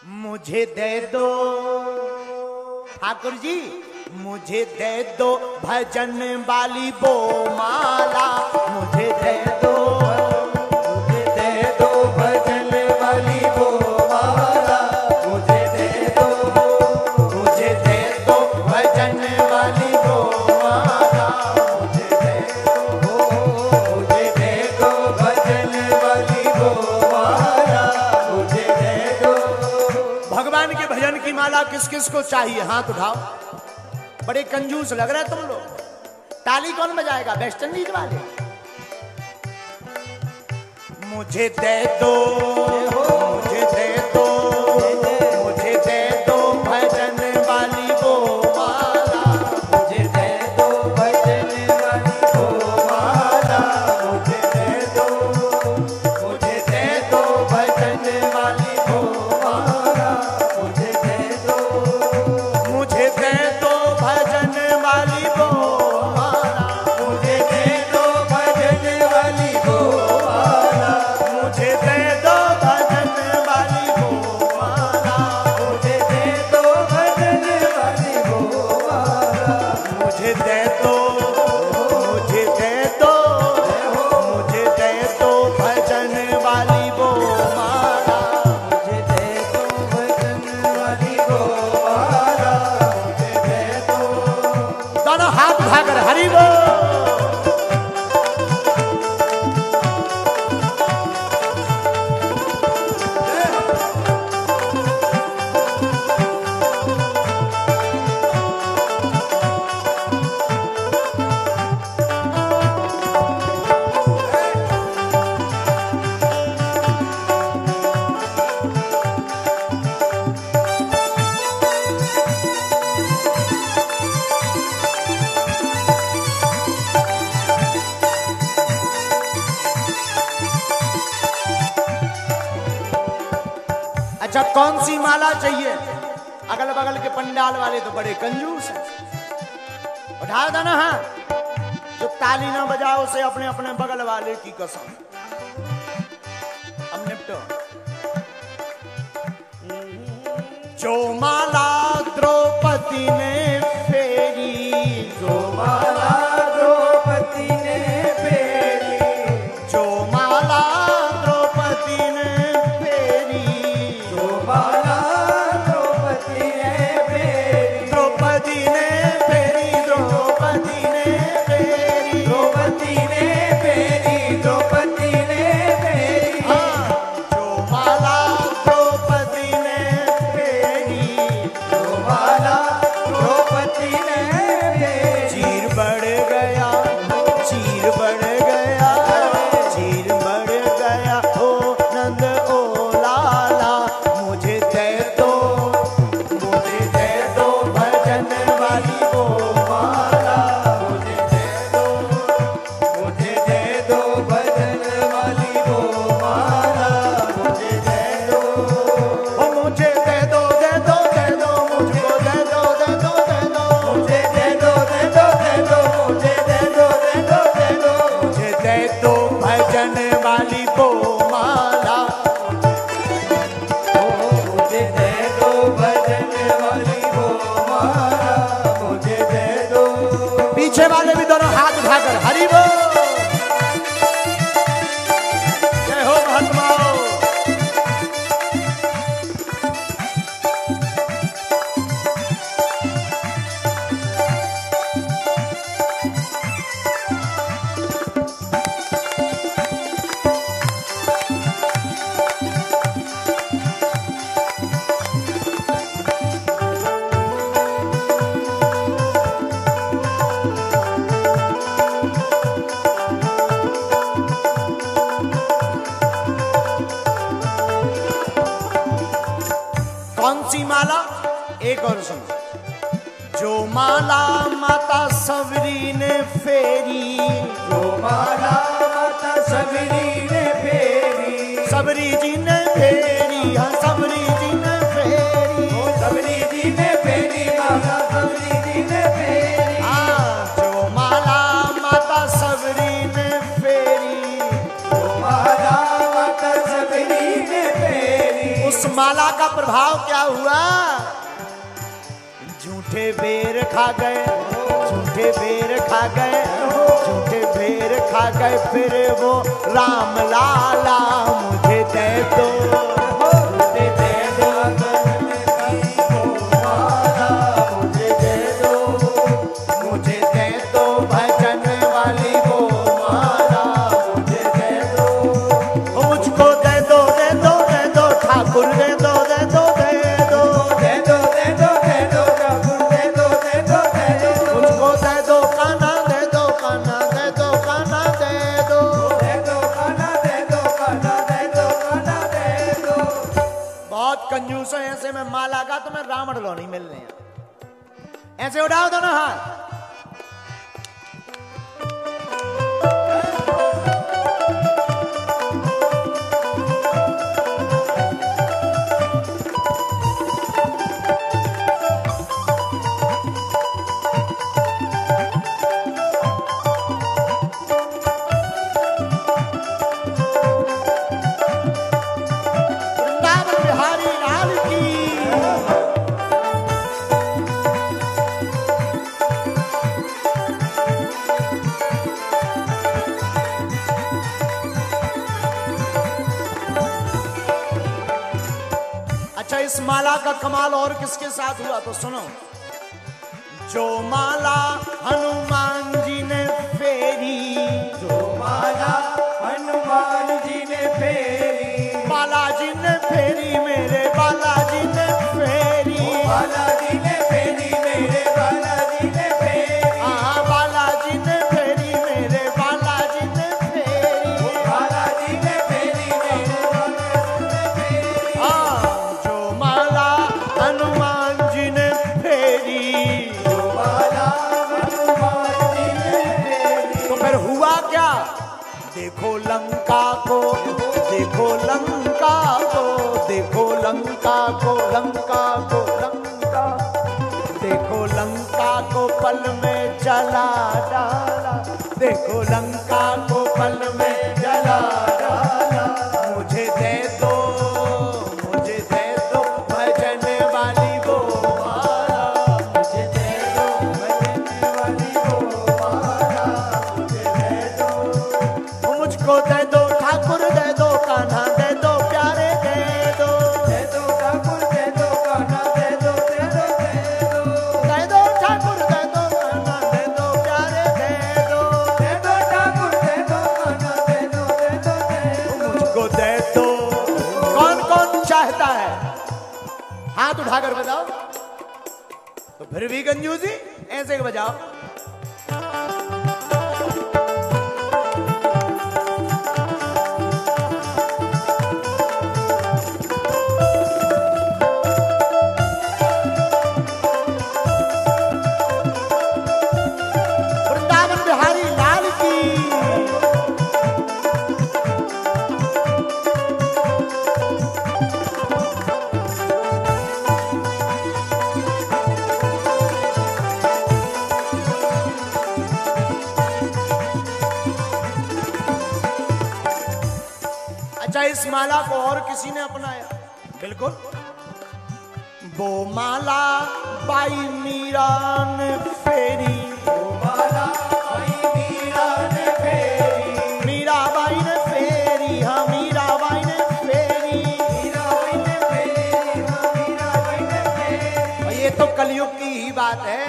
मुझे दे दो ठाकुर जी, मुझे दे दो भजन वाली वो माला, मुझे दे दो, मुझे दे दो भजन वाली वो माला, मुझे दे दो, मुझे दे दो भजन वाली वो माला, मुझे दे दो, मुझे दे दो भजन वाली वो माला, मुझे दे दो। भगवान के भजन की माला किस किस को चाहिए? हाथ उठाओ। बड़े कंजूस लग रहे तुम लोग। ताली कौन बजाएगा? वेस्ट इंडीज वाले। मुझे दे दो, मुझे दे दो, मुझे दे दो भजन वाली वो माला, मुझे दे दो भजन वाली वो माला, मुझे दे दो, मुझे दे दो भजन वाली वो माला, मुझे दे दो, मुझे दे दो भजन वाली वो माला, मुझे दे दो भजन वाली वो माला, मुझे दे दो भजन वाली वो माला, मुझे दे दो भजन वाली वो माला, मुझे दे दो, मुझे दे दो, मुझे दे दो भजन वाली वो माला, मुझे दे दो भजन वाली वो माला, मुझे दे दो। दोनों हाथ उठाकर हरि बोल। अच्छा, कौन सी माला चाहिए? अगल बगल के पंडाल वाले तो बड़े कंजूस हैं। उठा दो ना हाथ। जो ताली ना बजाओ उसे अपने अपने बगल वाले की कसम। अब निपटो। जो माला द्रौपदी ने फेरी, जो माला द्रौपदी ने फेरी, जो माला द्रौपदी ने फेरी, जो माला द्रौपदी ने फेरी, द्रौपदी ने फेरी, द्रौपदी ने फेरी, द्रौपदी ने फेरी, द्रौपदी ने फेरी, जो माला द्रौपदी ने फेरी, जो माला द्रौपदी ने फेरी। चीर बढ़ गया, चीर बढ़ गया, चीर बढ़ गया, ओ नंद ओ लाला, मुझे दे दो, मुझे दे दो भजन वाली वो माला, मुझे दे दो, मुझे दे दो भजन वाली वो माला, मुझे दे दो, ओ मुझे दे दो, दे दो, दे दो, मुझको दे दो, दे दो, दे दो, मुझे दे दो, दे दो, दे दो, मुझे दे दो, दे दो, दे दो, मुझे दे दो भजन वाली वो माला, मुझे दे दो भजन वाली वो माला, मुझे दे दो। पीछे वाले भी दोनों हाथ उठाकर हरि बोल। जय हो महात्माओं। कौन सी माला? एक और सुनो। जो माला माता सबरी ने फेरी, जो माला माता सबरी ने फेरी, सबरी जी ने फेरी, हाँ सबरी जी ने फेरी, सबरी जी ने फेरी, माता सबरी जी ने फेरी, जो माला माता सबरी ने फेरी, जो माला माता सबरी ने फेरी, उस माला का प्रभाव क्या हुआ? झूठे बेर खा गए, झूठे बेर खा गए, झूठे बेर खा गए, फिर वो राम लाला मुझे दे दो, मुझे दे दो, मुझे दे दो, मुझे दे दो भजन वाली वो माला, मुझे दे दो, मुझको दे दो, दे दो, दे दो ठाकुर, दे दो, दे दो, दे दो, दे दो, दे दो, दे दो ठाकुर, दे दो, दे दो, दे दो, मुझको दे दो कान्हा, दे दो कान्हा, दे दो कान्हा, दे दो, दे दो कान्हा, दे दो कान्हा, दे दो कान्हा, दे दो। बहुत कंजूस है, ऐसे में माला का तुम्हें रावण लो नहीं मिलने हैं। ऐसे उड़ाओ दोनों हाथ। इस माला का कमाल और किसके साथ हुआ तो सुनो। जो माला हनुमान जी ने फेरी, जो माला हनुमान जी ने फेरी, बालाजी ने फेरी, मेरे बालाजी ने फेरी, बालाजी ने फेरी, मेरे बालाजी ने फेरी, हाँ बालाजी ने फेरी, मेरे बालाजी ने फेरी, बालाजी ने फेरी, मेरे बालाजी ने फेरी, हाँ जो माला हनुमान जी ने फेरी, जो माला हनुमान जी ने फेरी। तो फिर हुआ क्या? देखो लंका को, देखो लंका को, देखो लंका को, लंका को, लंका, देखो लंका को पल में जला डाला, देखो लंका को पल में जला डाला। मुझे दे दो, मुझे दे दो भजन वाली वो माला, मुझे दे दो भजन वाली वो माला, मुझे दे दो, मुझको दे दो ठाकुर, दे दो कान्हा, दे दो प्यारे, दे दो, दे दो ठाकुर, दे दो कान्हा, दे दो, दे दो, दे दो, दे दो ठाकुर, दे दो कान्हा, दे दो प्यारे, दे दो, दे दो ठाकुर, दे दो कान्हा, दे दो, दे दो, दे दो, मुझको दे दो। कौन कौन चाहता है? हाथ उठाकर बजाओ। तो फिर भी कंजूसी ऐसे ही बजाओ। वृंदावन बिहारी लाल की। अच्छा इस माला को और किसी ने अपनाया? बिल्कुल। वो माला बाई मीरा ने फेरी, माला बाई मीरा ने फेरी, मीराबाई ने फेरी, हाँ मीराबाई ने फेरी, मीराबाई ने फेरी, हाँ मीराबाई ने फेरी। और ये तो कलयुग की ही बात है।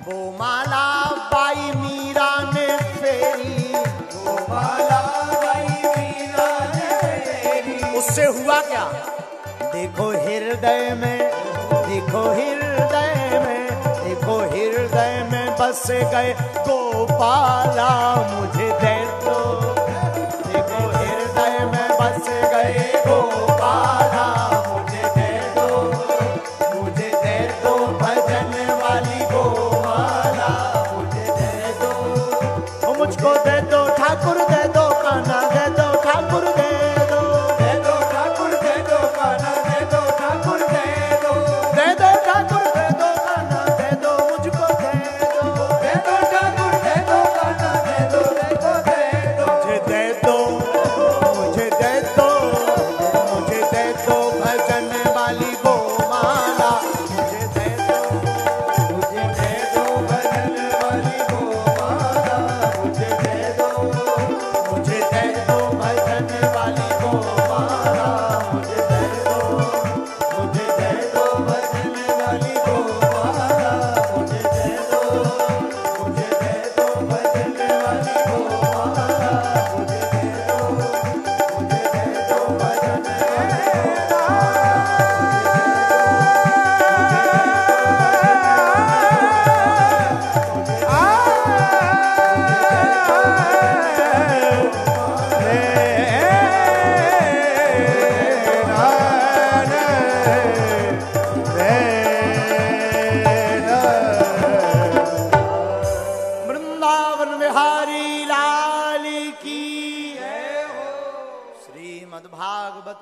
वो माला बाई मीरा ने फेरी, वो माला बाई मीरा ने फेरी। उससे हुआ क्या? देखो हृदय में, देखो हृदय में, देखो हृदय में बस गए गोपाला, मुझे दे दो, देखो हृदय में बस गए गोपाला, मुझे दे दो, मुझे दे दो भजन वाली गोमाला, मुझे दे दो, मुझको दे दो ठाकुर, दे दो कान्हा, दे दो ठाकुर, दे दो, दे दो ठाकुर, दे दो कान्हा, दे दो ठाकुर, दे दो, दे दो ठाकुर, दे दो कान्हा, दे दो मुझको, दे दो, दे दो ठाकुर, दे दो कान्हा, दे दो, दे दो,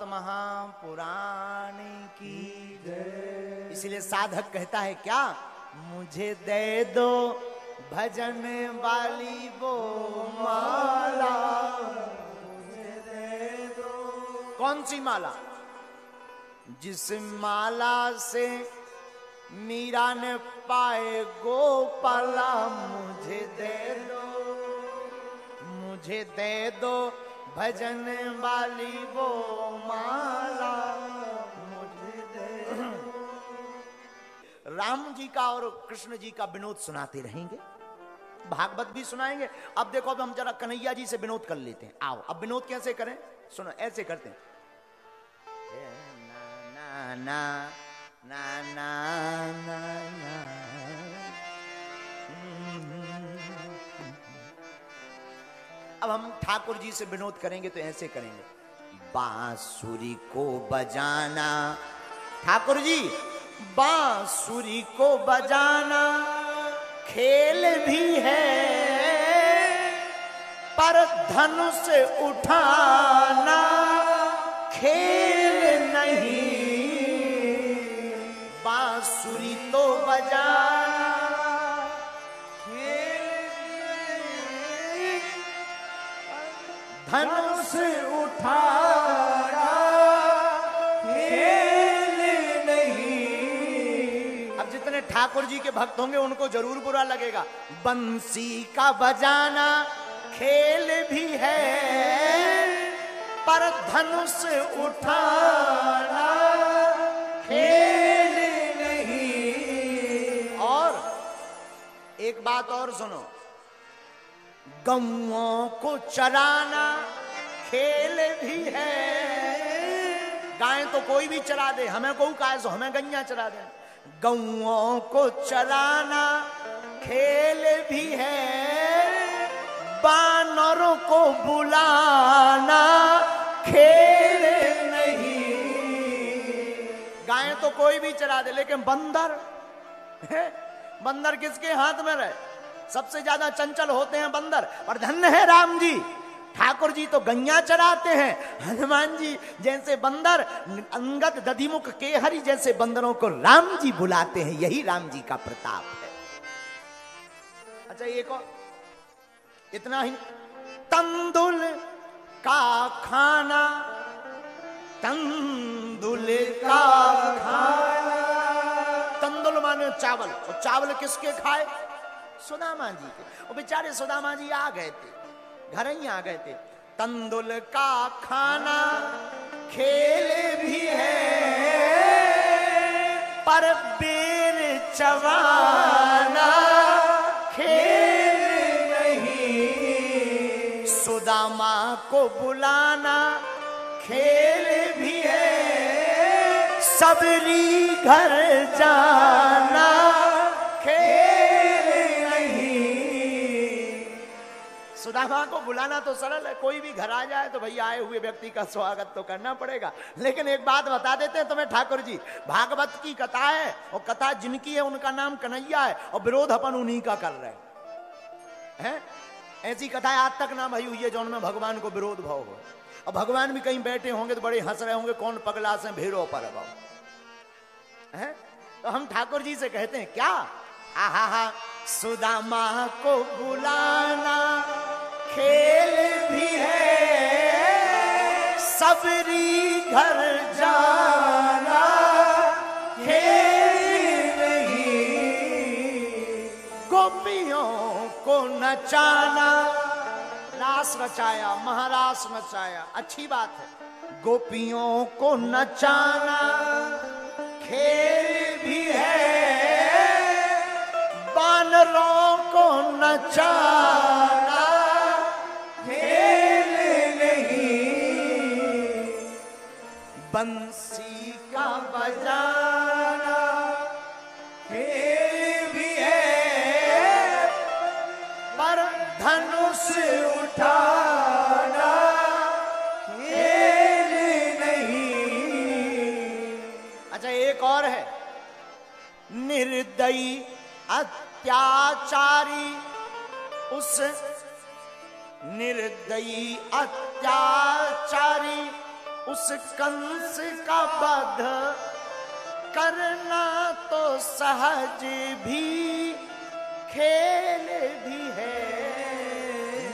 महापुराण की जय। इसलिए साधक कहता है क्या, मुझे दे दो भजन वाली वो माला, मुझे दे दो। कौन सी माला? जिस माला से मीरा ने पाए गोपाला, मुझे दे दो, मुझे दे दो भजन वाली वो माला, मुझे दे। राम जी का और कृष्ण जी का विनोद सुनाते रहेंगे, भागवत भी सुनाएंगे। अब देखो, अब हम जरा कन्हैया जी से विनोद कर लेते हैं। आओ, अब विनोद कैसे करें, सुनो, ऐसे करते हैं। ना ना ना ना ना ना, अब हम ठाकुर जी से विनोद करेंगे तो ऐसे करेंगे। बांसुरी को बजाना, ठाकुर जी बांसुरी को बजाना खेल भी है, पर धनुष उठाना खेल नहीं। बांसुरी तो बजाना धनुष उठाना खेल नहीं। अब जितने ठाकुर जी के भक्त होंगे उनको जरूर बुरा लगेगा। बंसी का बजाना खेल भी है, पर धनुष उठाना खेल नहीं। और एक बात और सुनो, गौओं को चराना खेल भी है। गाय तो कोई भी चरा दे, हमें गऊ का सो हमें गैया चरा दे। गौओं को चराना खेल भी है, बानरों को बुलाना खेल नहीं। गाय तो कोई भी चरा दे, लेकिन बंदर बंदर किसके हाथ में रहे? सबसे ज्यादा चंचल होते हैं बंदर। और धन्य है राम जी, ठाकुर जी तो गैया चराते हैं। हनुमान जी जैसे बंदर, अंगद दधिमुख केहरी जैसे बंदरों को राम जी बुलाते हैं। यही राम जी का प्रताप है। अच्छा, एक और इतना ही, तंदुल का खाना, तंदुल का खाना। तंदुल माने चावल, और चावल किसके खाए? सुदामा जी के। और बेचारे सुदामा जी आ गए थे, घर ही आ गए थे। तंदुल का खाना खेल भी है, पर बेर चबाना खेल नहीं। सुदामा को बुलाना खेल भी है, सबरी घर जाना सुदामा को बुलाना तो सरल है, कोई भी घर आ जाए तो भैया आए हुए व्यक्ति का स्वागत तो करना पड़ेगा। लेकिन एक बात बता देते हैं तुम्हें ठाकुर जी, भागवत की कथा है और कथा जिनकी है उनका नाम कन्हैया है, और विरोध अपन उन्हीं का कर रहे हैं। ऐसी कथाएं आज तक ना भई हुई है जौन में भगवान को विरोध भाव हो। और भगवान भी कहीं बैठे होंगे तो बड़े हंस रहे होंगे, कौन पगला से भेड़ो पर भाव। तो हम ठाकुर जी से कहते हैं क्या, आहा हा, सुदामा को बुलाना खेल भी है, सबरी घर जाना खेल नहीं। गोपियों को नचाना, रास रचाया, महारास नचाया, अच्छी बात है। गोपियों को नचाना खेल भी है, बानरों को नचाना खेल नहीं। बंसी का बजाना खेल भी है, पर धनुष उठाना खेल नहीं। अच्छा एक और है, निर्दयी अत्याचारी उस निर्दयी अत्याचारी उस कंस का वध करना तो सहज भी खेल भी है।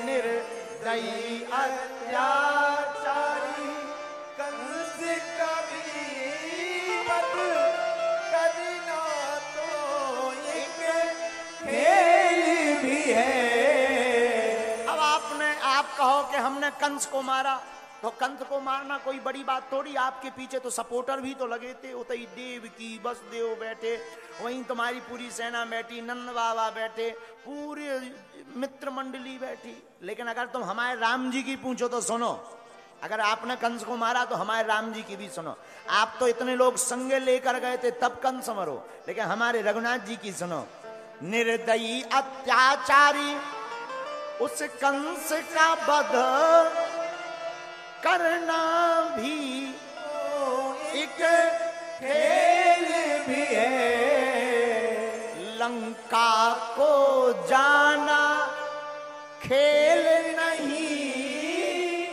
निर्दयी अत्याचारी कंस का भी वध करना तो एक खेल भी है। अब आप कहो कि हमने कंस को मारा, तो कंस को मारना कोई बड़ी बात थोड़ी। आपके पीछे तो सपोर्टर भी तो लगे थे, उतई देव की वसुदेव बैठे, वहीं तुम्हारी पूरी सेना बैठी, नंद बाबा बैठे, पूरी मित्र मंडली बैठी। लेकिन अगर तुम हमारे राम जी की पूछो तो सुनो, अगर आपने कंस को मारा तो हमारे राम जी की भी सुनो। आप तो इतने लोग संगे लेकर गए थे तब कंस मरो, लेकिन हमारे रघुनाथ जी की सुनो। निर्दयी अत्याचारी उस कंस का वध करना भी एक खेल भी है। लंका को जाना खेल नहीं।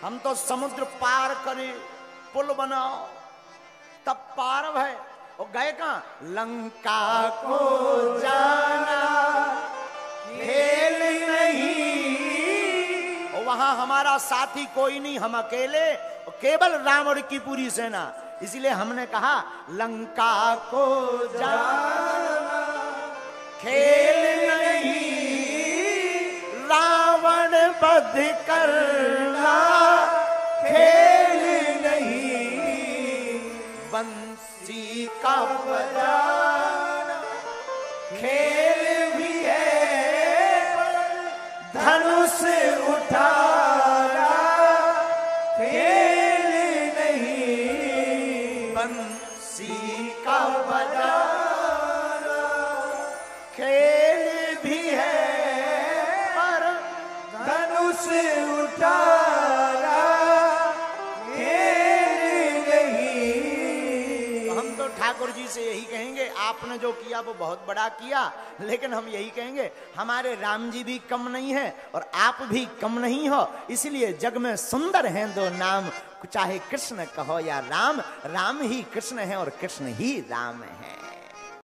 हम तो समुद्र पार करे, पुल बनाओ तब पार है, और गए कहां? लंका को जाना खेल नहीं। और वहां हमारा साथी कोई नहीं, हम अकेले, केवल रावण की पूरी सेना। इसीलिए हमने कहा लंका को जाना खेल नहीं, रावण वध करना खेल नहीं। बंसी का बजाना खेल भी है, धनुष उठाना खेल नहीं। बंसी का बजाना खेल भी है, पर धनुष उठाना खेल नहीं। हम तो ठाकुर जी से यही कहेंगे, आपने जो किया वो बहुत बड़ा किया, लेकिन हम यही कहेंगे हमारे राम जी भी कम नहीं है और आप भी कम नहीं हो। इसलिए जग में सुंदर हैं दो नाम, चाहे कृष्ण कहो या राम, राम ही कृष्ण है और कृष्ण ही राम है।